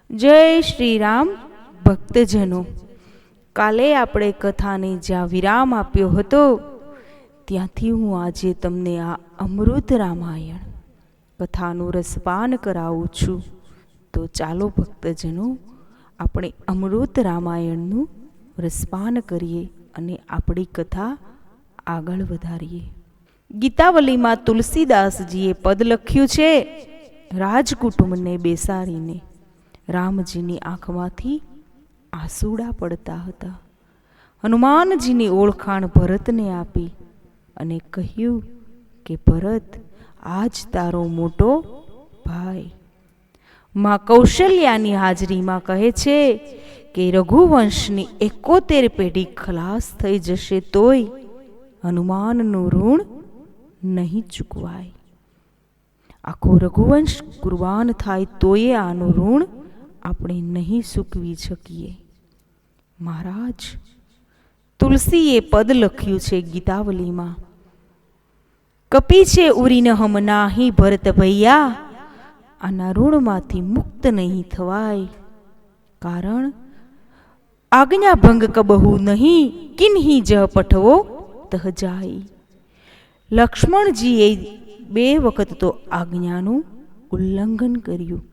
જય શ્રી રામ ભક્તજનો, કાલે આપણે કથાને જ્યાં વિરામ આપ્યો હતો ત્યાંથી હું આજે તમને આ અમૃત રામાયણ કથાનું રસપાન કરાવું છું. તો ચાલો ભક્તજનો, આપણે અમૃત રામાયણનું રસપાન કરીએ અને આપણી કથા આગળ વધારીએ. ગીતાવલીમાં તુલસીદાસજીએ પદ લખ્યું છે, રાજકુટુંબને બેસાડીને રામજીની આંખમાંથી આંસુડા પડતા હતા. હનુમાનજીની ઓળખાણ ભરતને આપી અને કહ્યું કે ભરત, આજ તારો મોટો ભાઈ. માં કૌશલ્યાની હાજરીમાં કહે છે કે રઘુવંશની 71 પેઢી ખલાસ થઈ જશે તોય હનુમાનનું ઋણ નહીં ચૂકવાય. આખો રઘુવંશ કુરબાન થાય તોય આનું ઋણ આપણે નહીં ચૂકવી શકીએ. મહારાજ, તુલસીએ પદ લખ્યું છે ગીતાવલીમાં, કપી છે ઉરીન હમ નાહી ભરત ભૈયા, આના ઋણમાંથી મુક્ત નહીં થવાય. કારણ આજ્ઞા ભંગ કબહુ નહીં, કિન્હી જહ પઠવો તહ જાય. લક્ષ્મણજીએ 2 વખત તો આજ્ઞાનું ઉલ્લંઘન કર્યું,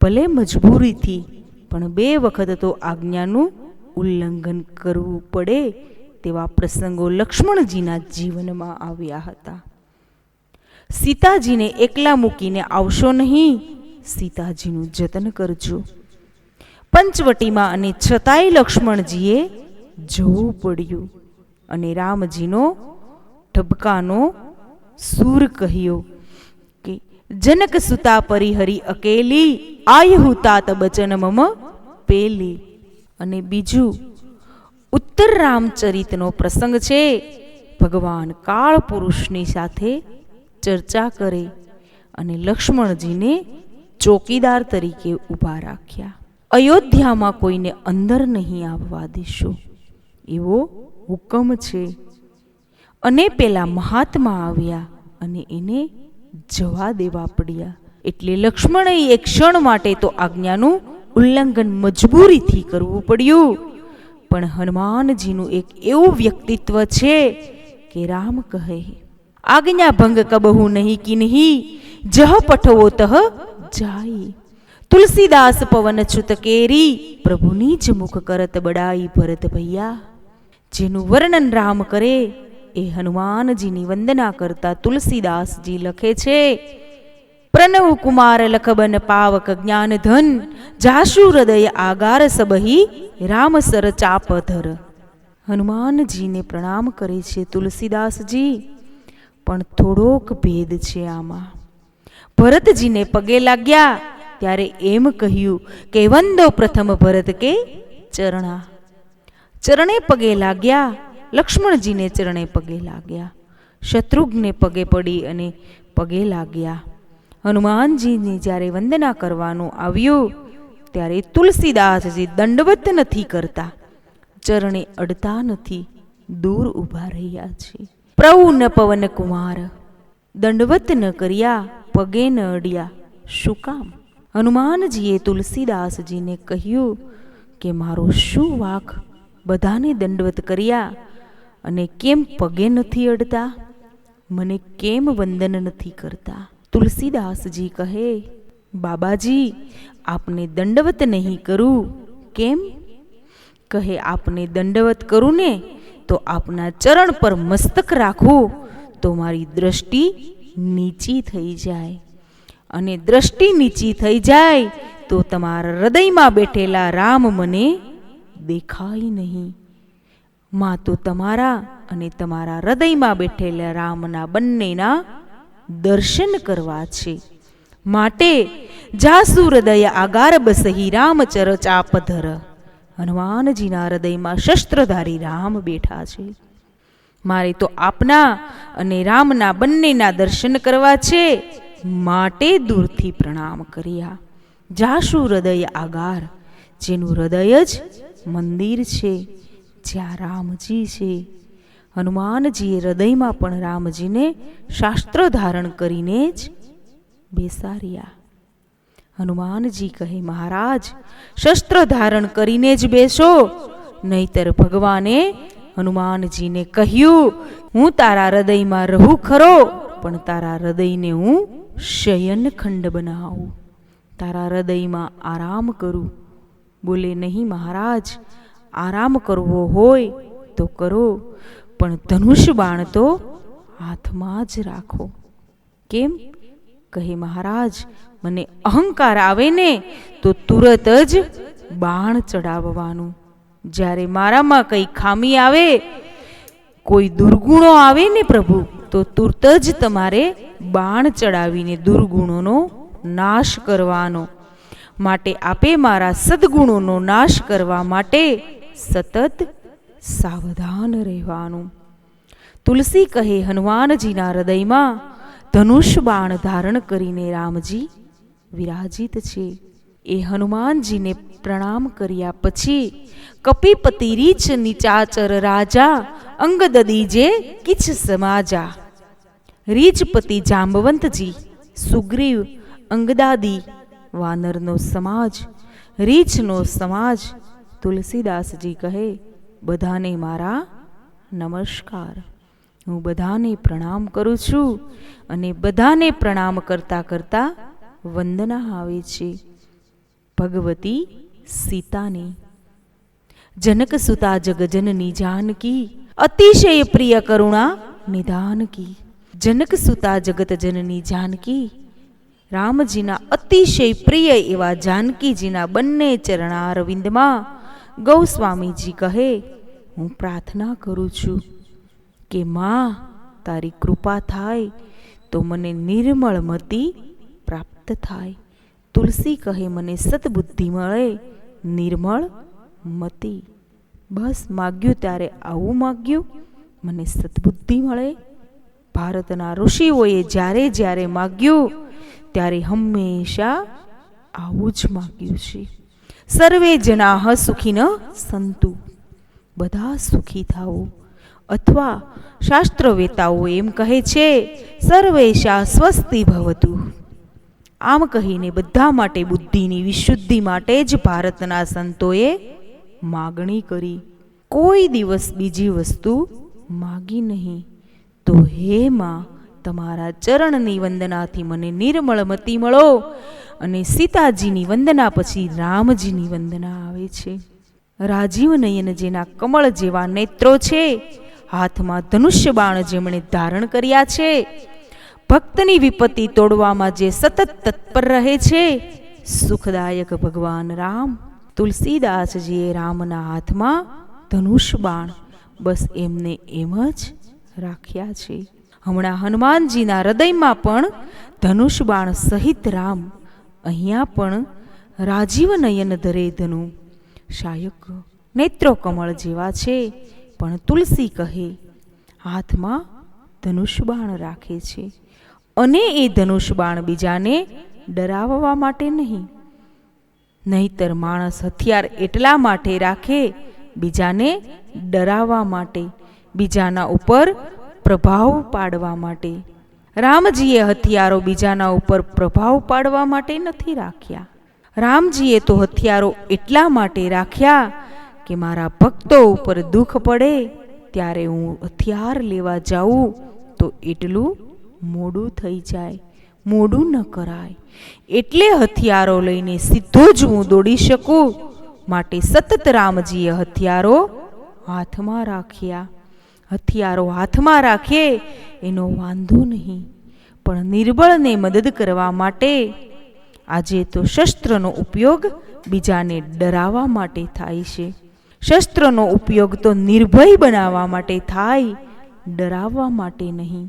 ભલે મજબૂરીથી, પણ 2 વખત તો આજ્ઞાનું ઉલ્લંઘન કરવું પડે તેવા પ્રસંગો લક્ષ્મણજીના જીવનમાં આવ્યા હતા. સીતાજીને એકલા મૂકીને આવશો નહીં, સીતાજીનું જતન કરજો. પંચવટીમાં અને છતાંય લક્ષ્મણજીએ જવું પડ્યું અને રામજીનો ઠપકાનો સૂર કહ્યો કે જનક સુતા પરિહરી અકેલી, આયહુ તાત બચન મમ પેલી. અને બીજું ઉત્તર રામચરિતનો પ્રસંગ છે. ભગવાન કાળ પુરુષની સાથે ચર્ચા કરે અને લક્ષ્મણજીને ચોકીદાર તરીકે ઊભા રાખ્યા. અયોધ્યામાં કોઈને અંદર નહીં આવવા દેશો એવો હુકમ છે. અને પેલા મહાત્મા આવ્યા અને એને જવા દેવા પડ્યા. એટલે લક્ષ્મણે એક ક્ષણ માટે તો આજ્ઞાનું ઉલ્લંઘન મજબૂરીથી કરવું પડ્યું. પણ હનુમાનજીનું એક એવું વ્યક્તિત્વ છે કે રામ કહે, આજ્ઞા ભંગ કબહુ નહીં કિન્હી, જહ પઠવો તહ જાય. તુલસીદાસ પવન છુત કેરી, પ્રભુની જ મુખ કરત બડાઈ ભરત ભૈયા. જેનું વર્ણન રામ કરે એ હનુમાનજીની વંદના કરતા તુલસીદાસજી લખે છે, પ્રણવ કુમાર લખબન પાવક જ્ઞાન ધન, જાશુ હૃદય આગાર સબહી રામ સર ચાપધર. હનુમાનજીને પ્રણામ કરે છે તુલસીદાસજી, પણ થોડોક ભેદ છે આમાં. ભરતજીને પગે લાગ્યા ત્યારે એમ કહ્યું કે વંદો પ્રથમ ભરત કે ચરણા. ચરણે પગે લાગ્યા, લક્ષ્મણજીને ચરણે પગે લાગ્યા, શત્રુઘ્ને પગે પડી અને પગે લાગ્યા. હનુમાનજીને જ્યારે વંદના કરવાનું આવ્યું ત્યારે તુલસીદાસજી દંડવત નથી કરતા, ચરણે અડતા નથી, દૂર ઊભા રહ્યા છે. પ્રભુ ન પવન કુમાર, દંડવત ન કર્યા, પગે ન અડ્યા, શું કામ? હનુમાનજીએ તુલસીદાસજીને કહ્યું કે મારો શું વાંક, બધાને દંડવત કર્યા અને કેમ પગે નથી અડતા, મને કેમ વંદન નથી કરતા? તુલસીદાસજી કહે, બાબાજી, આપને દંડવત નહીં કરું. કેમ? કહે, આપને દંડવત કરું ને તો આપના ચરણ પર મસ્તક રાખું તો મારી દ્રષ્ટિ નીચી થઈ જાય, અને દ્રષ્ટિ નીચી થઈ જાય તો તમારા હૃદયમાં બેઠેલા રામ મને દેખાય નહીં. માં તો તમારા અને તમારા હૃદયમાં બેઠેલા રામના બંનેના દર્શન કરવા છે. માટે જાસુ હૃદય આગાર બસહી રામચર ચાપધર. હનુમાનજીના હૃદયમાં શસ્ત્રધારી રામ બેઠા છે. મારે તો આપના અને રામના બંનેના દર્શન કરવા છે, માટે દૂરથી પ્રણામ કર્યા. જાસુ હૃદય આગાર, જેનું હૃદય જ મંદિર છે, જ્યાં રામજી છે. હનુમાનજીએ હૃદયમાં પણ રામજીને શાસ્ત્ર ધારણ કરીને જ બેસાડ્યા. હનુમાનજી કહે, મહારાજ, શસ્ત્ર ધારણ કરીને જ બેસો. નહીતર ભગવાને હનુમાનજીને કહ્યું, હું તારા હૃદયમાં રહું ખરો, પણ તારા હૃદયને હું શયનખંડ બનાવું, તારા હૃદયમાં આરામ કરું. બોલે, નહીં મહારાજ, આરામ કરવો હોય તો કરો, પણ ધનુષ બાણ તો હાથમાં જ રાખો. કેમ? કહે, મહારાજ, મને અહંકાર આવે ને તો તુરત જ બાણ ચડાવવાનું. જ્યારે મારામાં કઈ ખામી આવે, કોઈ દુર્ગુણો આવે ને પ્રભુ, તો તુરત જ તમારે બાણ ચડાવીને દુર્ગુણોનો નાશ કરવાનો. માટે આપે મારા સદગુણોનો નાશ કરવા માટે સતત સાવધાન રહેવાનું. તુલસી કહે, હનુમાનજીના હૃદયમાં ધનુષ બાણ ધારણ કરીને રામજી વિરાજિત છે. એ હનુમાનજીને પ્રણામ કર્યા પછી કપિપતિ રીછ નિચાચર રાજા અંગદ દીજે કિછ સમાજા. રીછપતિ જાંબવંતજી, સુગ્રીવ, અંગદાદી વાનરનો સમાજ, રીછનો સમાજ. તુલસીદાસજી કહે, બધાને મારા નમસ્કાર. હું બધાને પ્રણામ કરું છું. અને બધાને પ્રણામ કરતા કરતા વંદના આવે છે ભગવતી સીતાને. જનક સુતા જગજનની જાનકી, અતિશય પ્રિય કરુણા નિધાન કી. જનક સુતા જગત જનની જાનકી, રામજીના અતિશય પ્રિય એવા જાનકીજીના બંને ચરણારવિંદમાં ગૌસ્વામીજી કહે, હું પ્રાર્થના કરું છું કે માં, તારી કૃપા થાય તો મને નિર્મળ મતિ પ્રાપ્ત થાય. તુલસી કહે, મને સદબુદ્ધિ મળે, નિર્મળ મતિ. બસ માગ્યું ત્યારે આવું માગ્યું, મને સદબુદ્ધિ મળે. ભારતના ઋષિઓએ જ્યારે જ્યારે માગ્યું ત્યારે હંમેશા આવું જ માગ્યું છે. સર્વે જનાહ સુખીન સંતુ, બધા સુખી થાઓ. અથવા શાસ્ત્રવેતાઓ એમ કહે છે, સર્વેશા સ્વસ્તિ ભવતુ. આમ કહીને બધા માટે બુદ્ધિની વિશુદ્ધિ માટે જ ભારતના સંતોએ માગણી કરી. કોઈ દિવસ બીજી વસ્તુ માગી નહીં. તો હે માં, તમારા ચરણની વંદનાથી મને નિર્મળ મતિ મળો. અને સીતાજીની વંદના પછી રામજીની વંદના આવે છે. રાજીવ નયન જેના કમળ જેવા નેત્રો છે, હાથમાં ધનુષ્ય બાણ જેમણે ધારણ કર્યા છે, ભક્તની વિપત્તિ તોડવામાં જે સતત તત્પર રહે છે, સુખદાયક ભગવાન રામ. તુલસીદાસજીએ રામના હાથમાં ધનુષ બાણ બસ એમને એમ જ રાખ્યા છે. હમણાં હનુમાનજીના હૃદયમાં પણ ધનુષ બાણ સહિત રામ, અહીંયા પણ રાજીવ નયન ધરે ધનુ શાયક, નેત્રો કમળ જેવા છે. પણ તુલસી કહે, હાથમાં ધનુષ બાણ રાખે છે. અને એ ધનુષ બાણ બીજાને ડરાવવા માટે નહીં. નહીતર માણસ હથિયાર એટલા માટે રાખે, બીજાને ડરાવવા માટે, બીજાના ઉપર પ્રભાવ પાડવા માટે. રામજીએ હથિયારો બીજાના ઉપર પ્રભાવ પાડવા માટે નથી રાખ્યા. રામજીએ તો હથિયારો એટલા માટે રાખ્યા કે મારા ભક્તો ઉપર દુઃખ પડે ત્યારે હું હથિયાર લેવા જાઉં તો એટલું મોડું થઈ જાય, મોડું ન કરાય. એટલે હથિયારો લઈને સીધો જ હું દોડી શકું માટે સતત રામજીએ હથિયારો હાથમાં રાખ્યા. હથિયારો હાથમાં રાખે એનો વાંધો નહીં, પણ નિર્બળને મદદ કરવા માટે આજે તો શસ્ત્રનો ઉપયોગ બીજાને ડરાવવા માટે થાય છે. શસ્ત્રનો ઉપયોગ તો નિર્ભય બનાવવા માટે થાય, ડરાવવા માટે નહીં.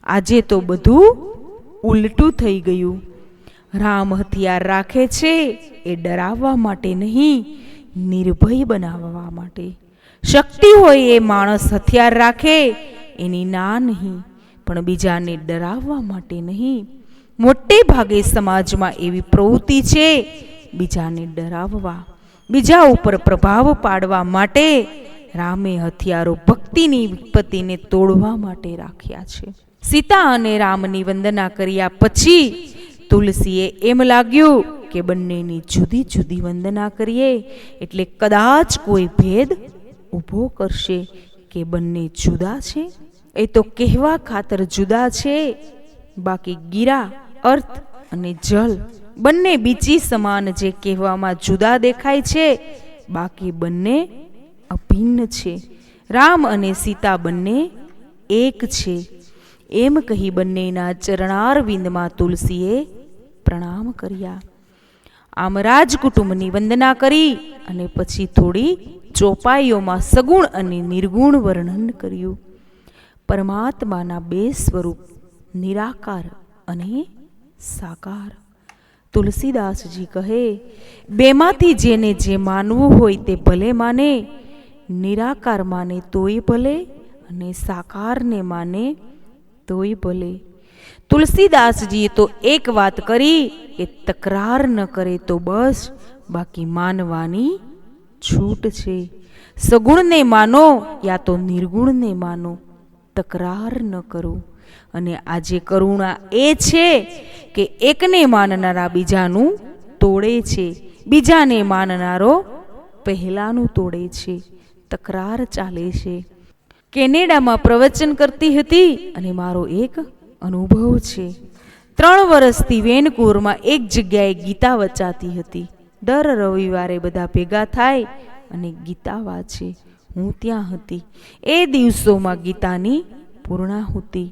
આજે તો બધું ઉલટું થઈ ગયું. રામ હથિયાર રાખે છે એ ડરાવવા માટે નહીં, નિર્ભય બનાવવા માટે. શક્તિ હોય એ માણસ હથિયાર રાખે એની ના નહીં, પણ બીજાને ડરાવવા માટે નહીં. મોટે ભાગે સમાજમાં એવી પ્રવૃત્તિ છે, બીજાને ડરાવવા, બીજા ઉપર પ્રભાવ પાડવા માટે. રામે હથિયારો ભક્તિની વિપત્તિને તોડવા માટે રાખ્યા છે. સીતા અને રામની વંદના કર્યા પછી તુલસીએ એમ લાગ્યું કે બંનેની જુદી જુદી વંદના કરીએ એટલે કદાચ કોઈ ભેદ ઊભો કરશે કે બંને જુદા છે. એ તો કહેવા ખાતર જુદા છે, બાકી ગીરા, અર્થ અને જલ બંને બીજી સમાન જે કહેવામાં જુદા દેખાય છે, બાકી બંને અભિન્ન છે. રામ અને સીતા બંને એક છે. એમ કહી બંનેના ચરણારવિંદમાં તુલસીએ પ્રણામ કર્યા. આમ રાજકુટુંબની વંદના કરી અને પછી થોડી ચોપાઈઓમાં સગુણ અને નિર્ગુણ વર્ણન કર્યું. પરમાત્માના બે સ્વરૂપ, નિરાકાર અને સાકાર. તુલસીદાસજી કહે, બેમાંથી જેને જે માનવું હોય તે ભલે માને, નિરાકાર માને તોય ભલે અને સાકારને માને તોય ભલે. તુલસીદાસજીએ તો એક વાત કરી કે તકરાર ન કરે તો બસ, બાકી માનવાની છૂટ છે. સગુણને માનો યા તો નિર્ગુણને માનો, તકરાર ન કરો. અને આજે કરુણા એ છે કે એકને માનનારા બીજાનું તોડે છે, બીજાને માનનારો પહેલાનું તોડે છે. તકરાર ચાલે છે. કેનેડામાં પ્રવચન કરતી હતી અને મારો એક અનુભવ છે. 3 વર્ષથી વેનકુવરમાં એક જગ્યાએ ગીતા વચાતી હતી. દર રવિવારે બધા ભેગા થાય અને ગીતા વાંચે. હું ત્યાં હતી. એ દિવસોમાં ગીતાની પૂર્ણાહુતિ,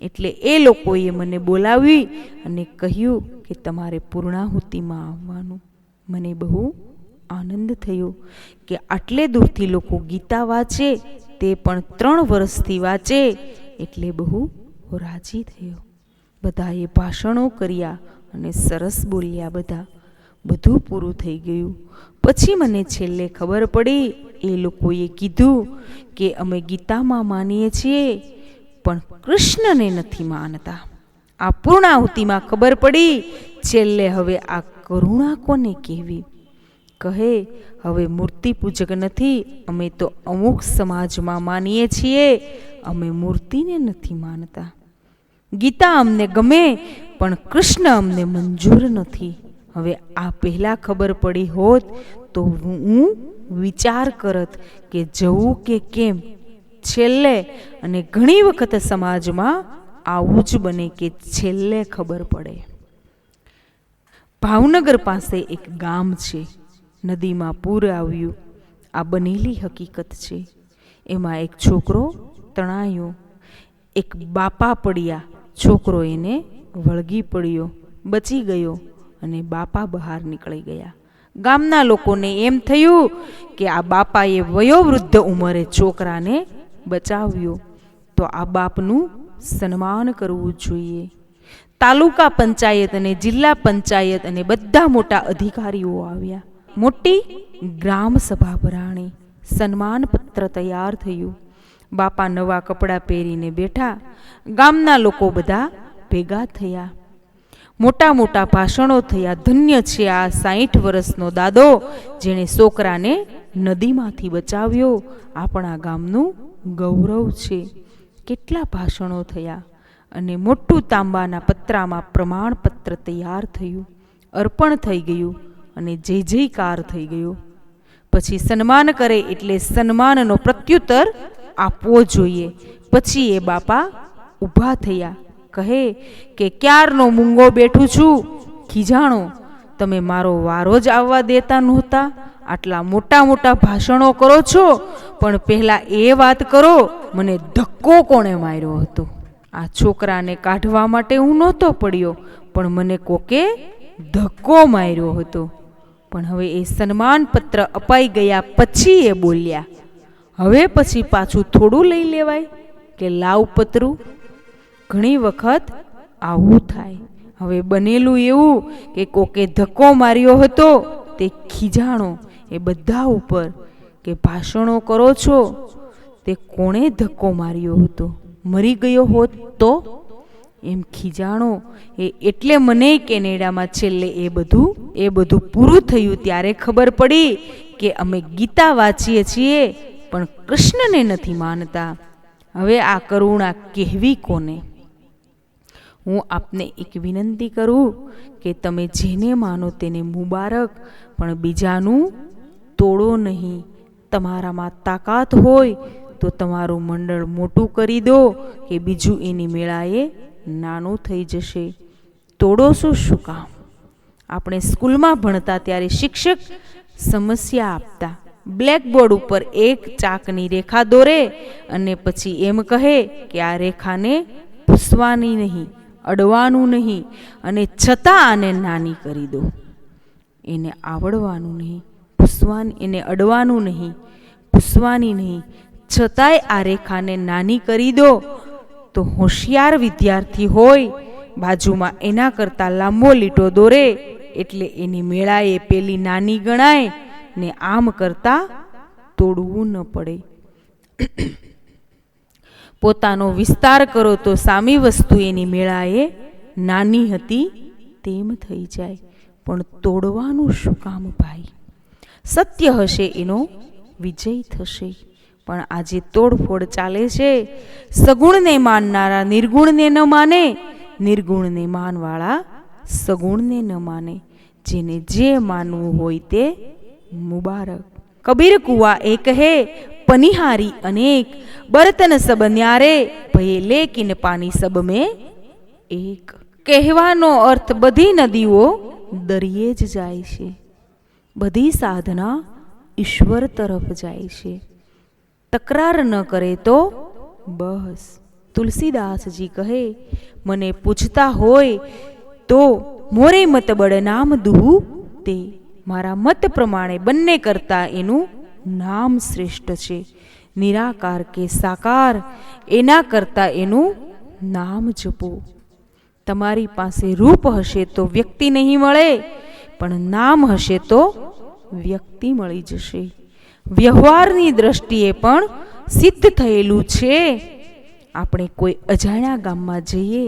એટલે એ લોકોએ મને બોલાવી અને કહ્યું કે તમારે પૂર્ણાહુતિમાં આવવાનું. મને બહુ આનંદ થયો કે આટલે દૂરથી લોકો ગીતા વાંચે, તે પણ 3 વર્ષથી વાંચે, એટલે બહુ રાજી થયો. બધાએ ભાષણો કર્યા અને સરસ બોલ્યા. બધું પૂરું થઈ ગયું. પછી મને છેલ્લે ખબર પડી, એ લોકોએ કીધું કે અમે ગીતામાં માનીએ છીએ પણ કૃષ્ણને નથી માનતા. આ પૂર્ણાહુતિમાં ખબર પડી. છેલ્લે હવે આ કરુણા કોને કહેવી? કહે, હવે મૂર્તિ પૂજક નથી, અમે તો અમુક સમાજમાં માનીએ છીએ, અમે મૂર્તિને નથી માનતા. ગીતા અમને ગમે પણ કૃષ્ણ અમને મંજૂર નથી. હવે આ પહેલા ખબર પડી હોત તો હું વિચાર કરત કે જવું કે કેમ. છેલ્લે, અને ઘણી વખત સમાજમાં આવું જ બને કે છેલ્લે ખબર પડે. ભાવનગર પાસે એક ગામ છે. નદીમાં પૂર આવ્યું. આ બનેલી હકીકત છે. એમાં એક છોકરો તણાયો. એક બાપા પડ્યા. છોકરો એને વળગી પડ્યો, બચી ગયો અને બાપા બહાર નીકળી ગયા. ગામના લોકોને એમ થયું કે આ બાપાએ વયોવૃદ્ધ ઉંમરે છોકરાને બચાવ્યો, તો આ બાપનું સન્માન કરવું જોઈએ. તાલુકા પંચાયત અને જિલ્લા પંચાયત અને બધા મોટા અધિકારીઓ આવ્યા. મોટી ગ્રામ સભા ભરાણી. સન્માન પત્ર તૈયાર થયું. બાપા નવા કપડાં પહેરીને બેઠા. ગામના લોકો બધા ભેગા થયા. મોટા મોટા ભાષણો થયા. ધન્ય છે આ 60 વર્ષનો દાદો જેણે છોકરાને નદીમાંથી બચાવ્યો. આપણા ગામનું ગૌરવ છે. કેટલા ભાષણો થયા અને મોટું તાંબાના પત્રામાં પ્રમાણપત્ર તૈયાર થયું. અર્પણ થઈ ગયું અને જય જયકાર થઈ ગયો. પછી સન્માન કરે એટલે સન્માનનો પ્રત્યુત્તર આપવો જોઈએ. પછી એ બાપા ઊભા થયા. કહે કે ક્યારનો મૂંગો બેઠું છું, ખીજાણો, તમે મારો વારો જ આવવા દેતા નહોતા. આટલા મોટા મોટા ભાષણો કરો છો, પણ પહેલા એ વાત કરો, મને ધક્કો કોણે માર્યો હતો? આ છોકરાને કાઢવા માટે હું નહોતો પડ્યો, પણ મને કોકે ધક્કો માર્યો હતો. પણ હવે એ સન્માન પત્ર અપાઈ ગયા પછી એ બોલ્યા. હવે પછી પાછું થોડું લઈ લેવાય કે લાવ પતરું? ઘણી વખત આવું થાય. હવે બનેલું એવું કે કોકે ધક્કો માર્યો હતો, તે ખીજાણો એ બધા ઉપર કે ભાષણો કરો છો, તે કોણે ધક્કો માર્યો હતો? મરી ગયો હોત તો? એમ ખીજાણો. એટલે મને કેનેડામાં છેલ્લે એ બધું પૂરું થયું ત્યારે ખબર પડી કે અમે ગીતા વાંચીએ છીએ પણ કૃષ્ણને નથી માનતા. હવે આ કરુણા કહેવી કોને? હું આપને એક વિનંતી કરું કે તમે જેને માનો તેને મુબારક, પણ બીજાનું તોડો નહીં. તમારામાં તાકાત હોય તો તમારું મંડળ મોટું કરી દો કે બીજું એની મેળાએ નાનું થઈ જશે. તોડો શું કામ? આપણે સ્કૂલમાં ભણતા ત્યારે શિક્ષક સમસ્યા આપતા. બ્લેકબોર્ડ ઉપર એક ચાકની રેખા દોરે અને પછી એમ કહે કે આ રેખાને ભૂસવાની નહીં, અડવાનું નહીં, અને છતાં આને નાની કરી દો. એને આવડવાનું નહીં, એને અડવાનું નહીં, ભૂસવાની નહીં, છતાંય આ રેખાને નાની કરી દો. તો હોશિયાર વિદ્યાર્થી હોય બાજુમાં એના કરતાં લાંબો લીટો દોરે એટલે એની મેળાએ પેલી નાની ગણાય ને આમ કરતા તોડવું ન પડે. પોતાનો વિસ્તાર કરો તો સામી વસ્તુ એની મેળાએ નાની હતી તેમ થઈ જાય. પણ તોડવાનું શું કામ ભાઈ? સત્ય હશે એનો વિજય થશે. પણ આજે તોડફોડ ચાલે છે. સગુણને માનનારા નિર્ગુણને ન માને, નિર્ગુણને માનવાળા સગુણને ન માને. જેને જે માનવું હોય તે મુબારક. કબીર કુવા એક હે પનિહારી અનેક, બર્તન સબ ન્યારે ભયે લેકિન પાણી સબ મેં એક. કહેવાનો અર્થ બધી નદીઓ દરિયે જ જાય છે, બધી સાધના ઈશ્વર તરફ જાય છે. તકરાર ન કરે તો બસ. તુલસીદાસજી કહે, મને પૂછતા હોય તો મોરે મત બળ નામ દુહુ તે. મારા મત પ્રમાણે બંને કરતા એનું નામ શ્રેષ્ઠ છે. નિરાકાર કે સાકાર એના કરતા એનું નામ જપો. તમારી પાસે રૂપ હશે તો વ્યક્તિ નહીં મળે, પણ નામ હશે તો વ્યક્તિ મળી જશે. વ્યવહારની દ્રષ્ટિએ પણ સિદ્ધ થયેલું છે. આપણે કોઈ અજાણ્યા ગામમાં જઈએ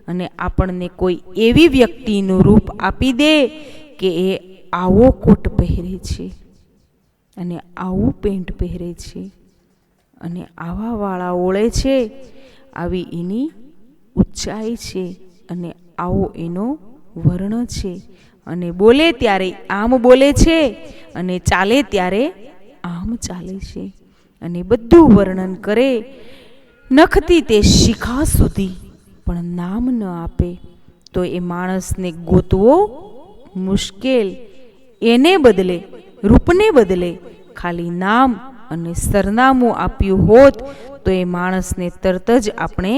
અને આપણને કોઈ એવી વ્યક્તિનું રૂપ આપી દે કે એ આવો કોટ પહેરે છે અને આવું પેન્ટ પહેરે છે અને આવા વાળા ઓળે છે, આવી એની ઊંચાઈ છે અને આવો એનો વર્ણ છે, અને બોલે ત્યારે આમ બોલે છે અને ચાલે ત્યારે આમ ચાલે છે, અને બધું વર્ણન કરે નખથી તે શિખા સુધી, પણ નામ ન આપે તો એ માણસને ગોતવો મુશ્કેલ. એને બદલે, રૂપને બદલે ખાલી નામ અને સરનામું આપ્યું હોત તો એ માણસને તરત જ આપણે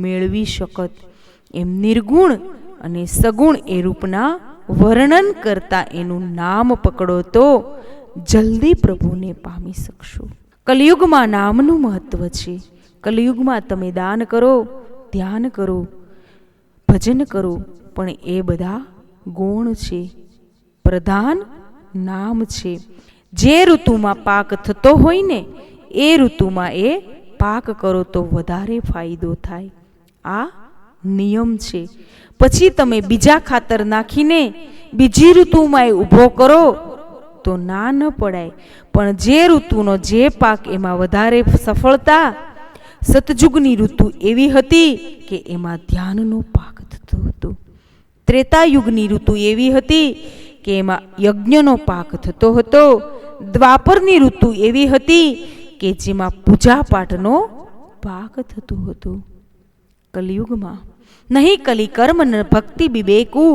મેળવી શકત. એમ નિર્ગુણ અને સગુણ એ રૂપના વર્ણન કરતા એનું નામ પકડો તો જલ્દી પ્રભુને પામી શકશો. કલિયુગમાં નામનું મહત્વ છે. કલિયુગમાં તમે દાન કરો, ધ્યાન કરો, ભજન કરો, પણ એ બધા ગૌણ છે. પ્રધાન નામ છે. જે ઋતુમાં પાક થતો હોય ને એ ઋતુમાં એ પાક કરો તો વધારે ફાયદો થાય. આ નિયમ છે. પછી તમે બીજા ખાતર નાખીને બીજી ઋતુમાં એ ઊભો કરો તો ના ન પડાય. પણ જે ઋતુનો જે પાક એમાં વધારે સફળતા. સતયુગની ઋતુ એવી હતી કે એમાં ધ્યાનનો પાક થતો હતો. ત્રેતાયુગની ઋતુ એવી હતી કે એમાં યજ્ઞનો પાક થતો હતો. દ્વાપરની ઋતુ એવી હતી કે જેમાં પૂજાપાઠનો પાક થતો હતો. કલિયુગમાં નહીં કલી કર્મ ન ભક્તિ વિવેકુ,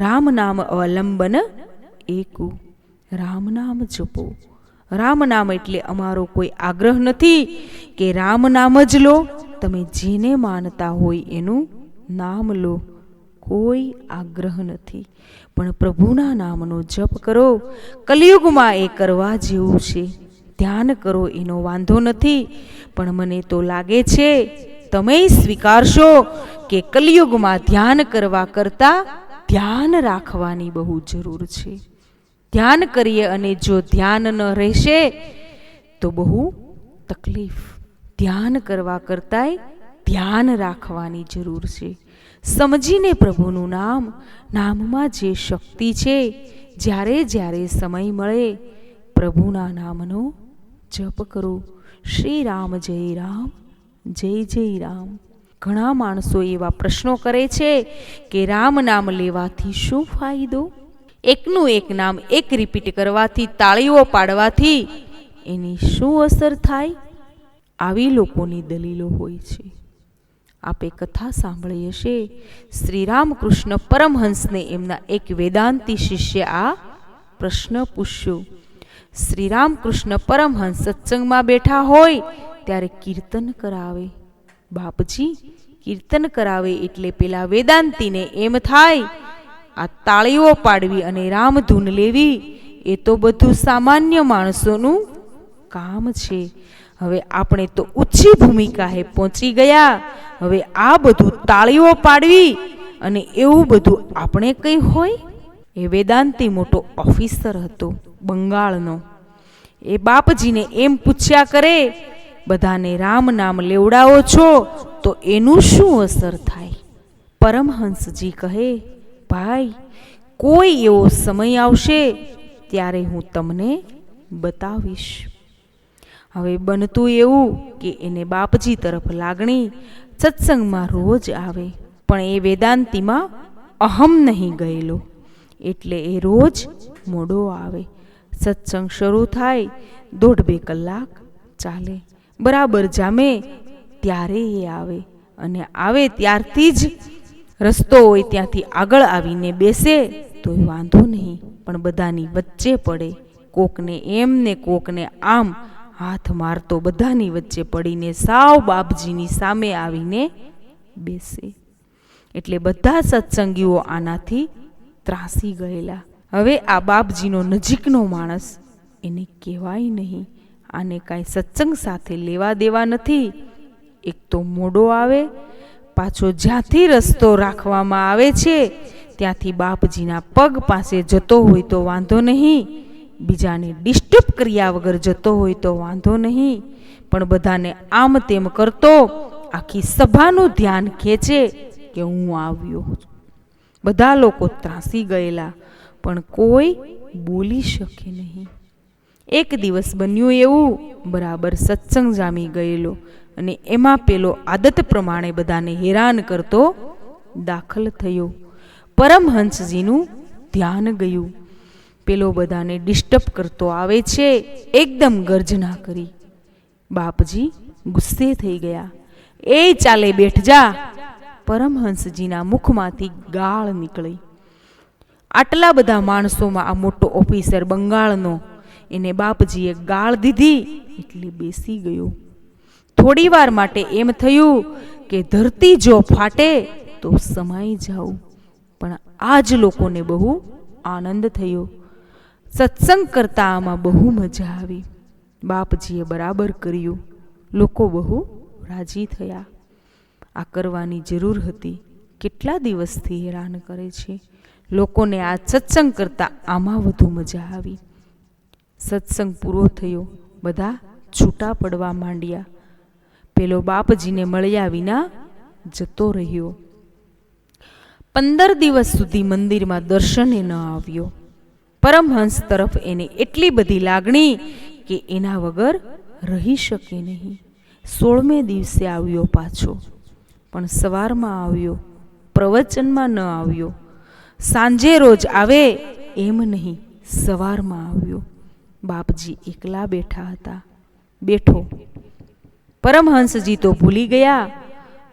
રામ નામ અવલંબન એકુ. રામ નામ જપો. રામ નામ એટલે અમારો કોઈ આગ્રહ નથી કે રામ નામ જ લો. તમે જેને માનતા હોય એનું નામ લો, કોઈ આગ્રહ નથી, પણ પ્રભુના નામનો જપ કરો. કલિયુગમાં એ કરવા જેવું છે. ધ્યાન કરો એનો વાંધો નથી, પણ મને તો લાગે છે તમે સ્વીકારશો કે કલિયુગમાં ધ્યાન કરવા કરતાં ધ્યાન રાખવાની બહુ જરૂર છે. ધ્યાન કરીએ અને જો ધ્યાન ન રહેશે તો બહુ તકલીફ. ધ્યાન કરવા કરતાંય ધ્યાન રાખવાની જરૂર છે. સમજીને પ્રભુનું નામ, નામમાં જે શક્તિ છે, જ્યારે જ્યારે સમય મળે પ્રભુના નામનો જપ કરો. શ્રી રામ જય રામ, જય જય રામ. ઘણા માણસો એવા પ્રશ્નો કરે છે કે રામ નામ લેવાથી શું ફાયદો? એકનું એક નામ એક રિપીટ કરવાથી, તાળીઓ પાડવાથી એની શું અસર થાય? આવી લોકોની દલીલો હોય છે. આપે કથા સાંભળી હશે, શ્રી રામકૃષ્ણ પરમહંસને એમના એક વેદાંતી શિષ્ય આ પ્રશ્ન પૂછ્યો. શ્રી રામકૃષ્ણ પરમહંસ સત્સંગમાં બેઠા હોય ત્યારે કીર્તન કરાવે. બાપજી કીર્તન કરાવે એટલે પેલા વેદાંતીને એમ થાય આ તાળીઓ પાડવી અને રામધૂન લેવી એ તો બધું સામાન્ય માણસોનું કામ છે. હવે આપણે તો ઊંચી ભૂમિકાએ પહોંચી ગયા, હવે આ બધું તાળીઓ પાડવી અને એવું બધું આપણે કઈ હોય? એ વેદાંતી મોટો ઓફિસર હતો બંગાળનો. એ બાપજીને એમ પૂછ્યા કરે, બધાને રામ નામ લેવડાવો છો તો એનું શું અસર થાય? પરમહંસજી કહે, ભાઈ કોઈ એવો સમય આવશે ત્યારે હું તમને બતાવીશ. હવે બનતું એવું કે એને બાપજી તરફ લાગણી, સત્સંગમાં રોજ આવે, પણ એ વેદાંતીમાં અહમ નહીં ગયેલો એટલે એ રોજ મોડો આવે. સત્સંગ શરૂ થાય 1.5-2 કલાક ચાલે, બરાબર જામે ત્યારે એ આવે, અને આવે ત્યારથી જ રસ્તો હોય ત્યાંથી આગળ આવીને બેસે તો એ વાંધો નહીં, પણ બધાની વચ્ચે પડે, કોકને એમ ને કોકને આમ હાથ મારતો બધાની વચ્ચે પડીને સાવ બાપજીની સામે આવીને બેસે. એટલે બધા સત્સંગીઓ આનાથી ત્રાસી ગયેલા. હવે આ બાપજીનો નજીકનો માણસ, એને કહેવાય નહીં, આને કાંઈ સત્સંગ સાથે લેવા દેવા નથી. એક તો મોડો આવે, પાછો જ્યાંથી રસ્તો રાખવામાં આવે છે ત્યાંથી બાપજીના પગ પાસે જતો હોય તો વાંધો નહીં, બીજાને ડિસ્ટર્બ કર્યા વગર જતો હોય તો વાંધો નહીં, પણ બધાને આમ તેમ કરતો આખી સભાનું ધ્યાન ખેંચે કે હું આવ્યો. બધા લોકો ત્રાસી ગયેલા, પણ કોઈ બોલી શકે નહીં. એક દિવસ બન્યું એવું, બરાબર સત્સંગ જામી ગયેલો અને એમાં પેલો આદત પ્રમાણે બધાને હેરાન કરતો દાખલ થયો. પરમહંસજીનું ધ્યાન ગયું, પેલો બધાને ડિસ્ટર્બ કરતો આવે છે. એકદમ ગર્જના કરી. બાપજી ગુસ્સે થઈ ગયા. એ ચાલે બેઠ જા. પરમહંસજીના મુખમાંથી ગાળ નીકળી. આટલા બધા માણસોમાં આ મોટો ઓફિસર બંગાળનો, એને બાપજીએ ગાળ દીધી એટલે બેસી ગયો. થોડી વાર માટે એમ થયું કે ધરતી જો ફાટે તો સમાઈ જાઉં, પણ આ જ લોકોને બહુ આનંદ થયો. સત્સંગ કરતા આમાં બહુ મજા આવી. બાપજીએ બરાબર કર્યું, લોકો બહુ રાજી થયા. આ કરવાની જરૂર હતી. કેટલા દિવસથી હેરાન કરે છે લોકોને. આ સત્સંગ કરતા આમાં વધુ મજા આવી. સત્સંગ પૂરો થયો, બધા છૂટા પડવા માંડ્યા. પેલો બાપજીને મળ્યા વિના જતો રહ્યો. 15 દિવસ સુધી મંદિરમાં દર્શને ન આવ્યો. પરમહંસ તરફ એને એટલી બધી લાગણી કે એના વગર રહી શકે નહીં. 16મે દિવસે આવ્યો પાછો, પણ સવારમાં આવ્યો, પ્રવચનમાં ન આવ્યો. સાંજે રોજ આવે એમ નહીં, સવારમાં આવ્યો. બાપજી એકલા બેઠા હતા. બેઠો. પરમહંસજી તો ભૂલી ગયા.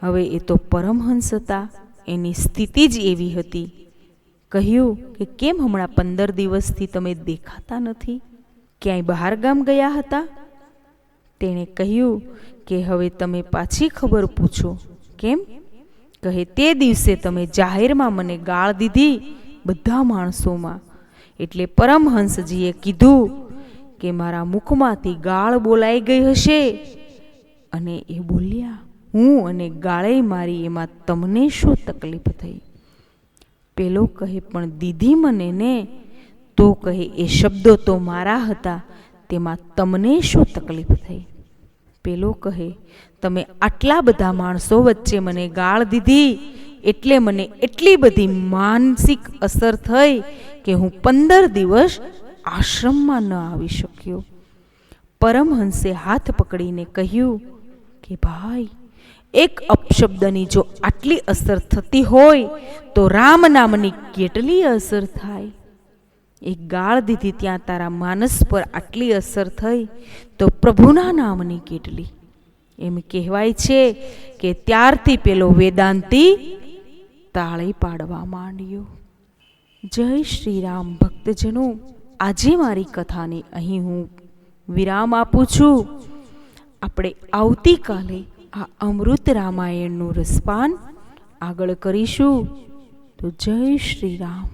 હવે એ તો પરમહંસ હતા, એની સ્થિતિ જ એવી હતી. કહ્યું કે કેમ હમણાં 15 દિવસથી તમે દેખાતા નથી? ક્યાંય બહાર ગામ ગયા હતા? તેણે કહ્યું કે હવે તમે પાછી ખબર પૂછો. કેમ? કહે તે દિવસે તમે જાહેરમાં મને ગાળ દીધી બધા માણસોમાં, એટલે પરમહંસજીએ કીધું કે મારા મુખમાંથી ગાળ બોલાઈ ગઈ હશે, અને એ બોલ્યા હું અને ગાળે મારી, એમાં તમને શું તકલીફ થઈ? પેલો કહે પણ દીધી મને ને. તો કહે એ શબ્દો તો મારા હતા, તેમાં તમને શું તકલીફ થઈ? પેલો કહે તમે આટલા બધા માણસો વચ્ચે મને ગાળ દીધી એટલે મને એટલી બધી માનસિક અસર થઈ કે હું 15 દિવસ આશ્રમમાં ન આવી શક્યો. પરમહંસે હાથ પકડીને કહ્યું કે ભાઈ, એક અપશબ્દની જો આટલી અસર થતી હોય તો રામ નામની કેટલી અસર થાય. એક ગાળ દીધી ત્યાં તારા માનસ પર આટલી અસર થઈ તો પ્રભુના નામની કેટલી. એમ કહેવાય છે કે ત્યારથી પેલો વેદાંતી તાળી પાડવા માંડ્યો. જય શ્રી રામ ભક્તજનો, આજે મારી કથાને અહીં હું વિરામ આપું છું. આપણે આવતીકાલે આ અમૃત રામાયણનું રસપાન આગળ કરીશું. તો જય શ્રી રામ.